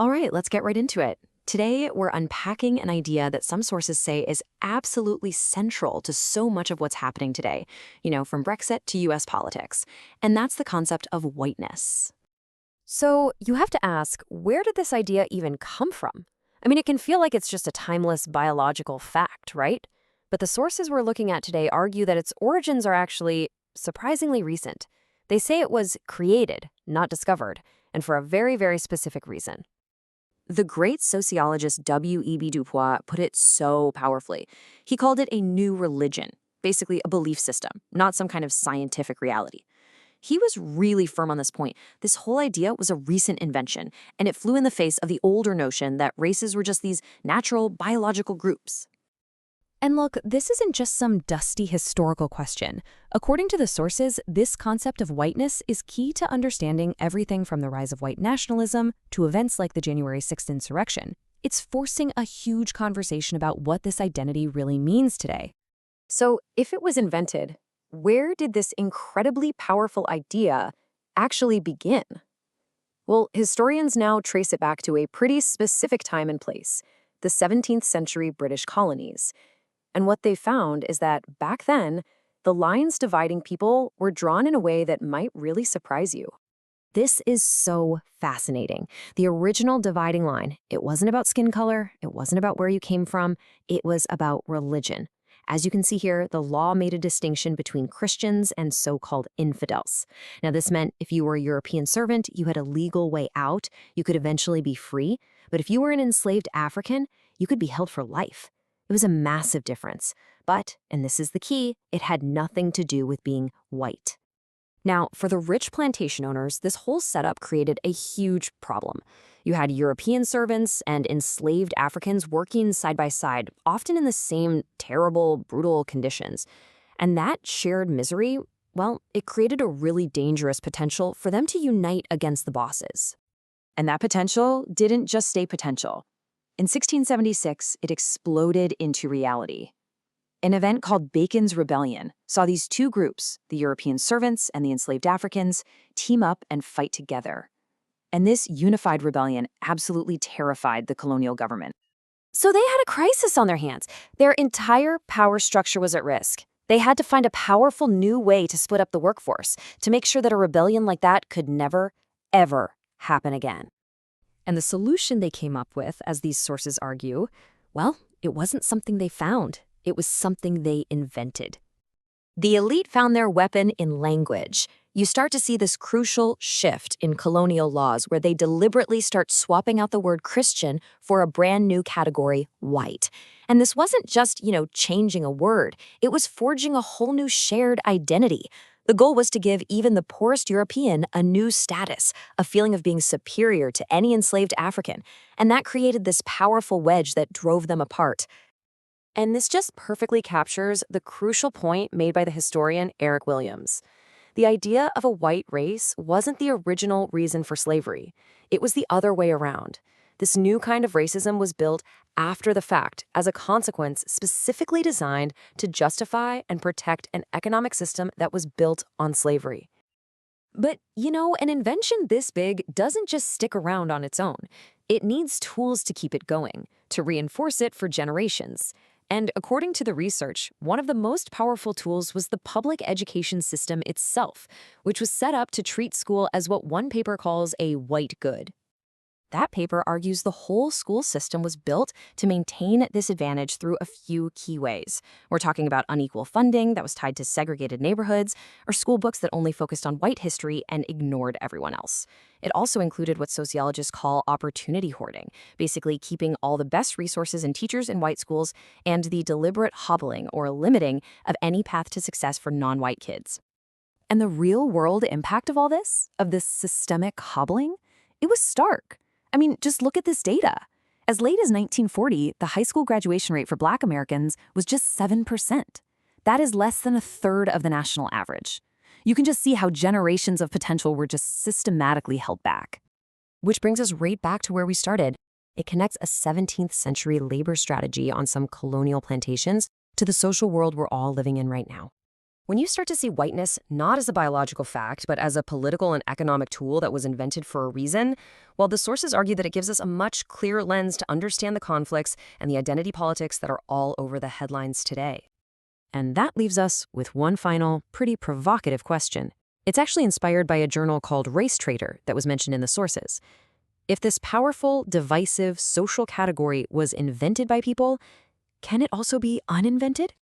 All right, let's get right into it. Today, we're unpacking an idea that some sources say is absolutely central to so much of what's happening today, from Brexit to US politics. And that's the concept of whiteness. So you have to ask, where did this idea even come from? I mean, it can feel like it's just a timeless biological fact, right? But the sources we're looking at today argue that its origins are actually surprisingly recent. They say it was created, not discovered, and for a very, very specific reason. The great sociologist W.E.B. Du Bois put it so powerfully. He called it a new religion, basically a belief system, not some kind of scientific reality. He was really firm on this point. This whole idea was a recent invention, and it flew in the face of the older notion that races were just these natural biological groups. And look, this isn't just some dusty historical question. According to the sources, this concept of whiteness is key to understanding everything from the rise of white nationalism to events like the January 6th insurrection. It's forcing a huge conversation about what this identity really means today. So, if it was invented, where did this incredibly powerful idea actually begin? Well, historians now trace it back to a pretty specific time and place, the 17th century British colonies. And what they found is that back then, the lines dividing people were drawn in a way that might really surprise you. This is so fascinating. The original dividing line, it wasn't about skin color, it wasn't about where you came from, it was about religion. As you can see here, the law made a distinction between Christians and so-called infidels. Now, this meant if you were a European servant, you had a legal way out, you could eventually be free. But if you were an enslaved African, you could be held for life. It was a massive difference. But, and this is the key, it had nothing to do with being white. Now, for the rich plantation owners, this whole setup created a huge problem. You had European servants and enslaved Africans working side by side, often in the same terrible, brutal conditions. And that shared misery, well, it created a really dangerous potential for them to unite against the bosses. And that potential didn't just stay potential. In 1676, it exploded into reality. An event called Bacon's Rebellion saw these two groups, the European servants and the enslaved Africans, team up and fight together. And this unified rebellion absolutely terrified the colonial government. So they had a crisis on their hands. Their entire power structure was at risk. They had to find a powerful new way to split up the workforce to make sure that a rebellion like that could never, ever happen again. And the solution they came up with, as these sources argue, well, it wasn't something they found. It was something they invented. The elite found their weapon in language. You start to see this crucial shift in colonial laws where they deliberately start swapping out the word Christian for a brand new category, white. And this wasn't just, changing a word. It was forging a whole new shared identity. The goal was to give even the poorest European a new status, a feeling of being superior to any enslaved African. And that created this powerful wedge that drove them apart. And this just perfectly captures the crucial point made by the historian Eric Williams. The idea of a white race wasn't the original reason for slavery. It was the other way around. This new kind of racism was built after the fact as a consequence specifically designed to justify and protect an economic system that was built on slavery. But, an invention this big doesn't just stick around on its own. It needs tools to keep it going, to reinforce it for generations. And according to the research, one of the most powerful tools was the public education system itself, which was set up to treat school as what one paper calls a white good. That paper argues the whole school system was built to maintain this advantage through a few key ways. We're talking about unequal funding that was tied to segregated neighborhoods, or school books that only focused on white history and ignored everyone else. It also included what sociologists call opportunity hoarding, basically keeping all the best resources and teachers in white schools and the deliberate hobbling or limiting of any path to success for non-white kids. And the real-world impact of all this, of this systemic hobbling, it was stark. I mean, just look at this data. As late as 1940, the high school graduation rate for Black Americans was just 7%. That is less than a third of the national average. You can just see how generations of potential were just systematically held back. Which brings us right back to where we started. It connects a 17th century labor strategy on some colonial plantations to the social world we're all living in right now. When you start to see whiteness not as a biological fact, but as a political and economic tool that was invented for a reason, well, the sources argue that it gives us a much clearer lens to understand the conflicts and the identity politics that are all over the headlines today. And that leaves us with one final, pretty provocative question. It's actually inspired by a journal called Race Trader that was mentioned in the sources. If this powerful, divisive social category was invented by people, can it also be uninvented?